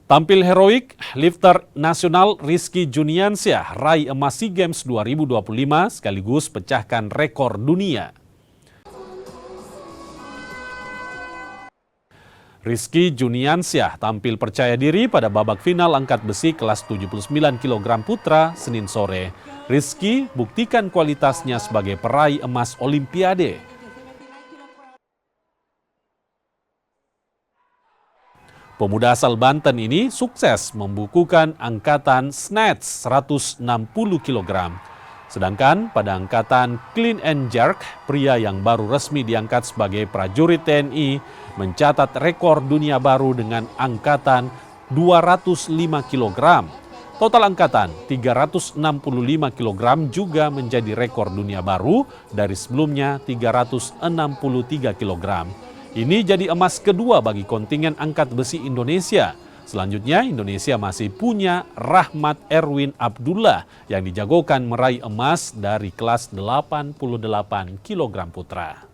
Tampil heroik, lifter nasional Rizky Juniansyah raih emas SEA Games 2025 sekaligus pecahkan rekor dunia. Rizky Juniansyah tampil percaya diri pada babak final angkat besi kelas 79 kg putra Senin sore. Rizky buktikan kualitasnya sebagai peraih emas Olimpiade. Pemuda asal Banten ini sukses membukukan angkatan snatch 160 kg. Sedangkan pada angkatan clean and jerk, pria yang baru resmi diangkat sebagai prajurit TNI mencatat rekor dunia baru dengan angkatan 205 kg. Total angkatan 365 kg juga menjadi rekor dunia baru dari sebelumnya 363 kg. Ini jadi emas kedua bagi kontingen angkat besi Indonesia. Selanjutnya Indonesia masih punya Rahmat Erwin Abdullah yang dijagokan meraih emas dari kelas 88 kg putra.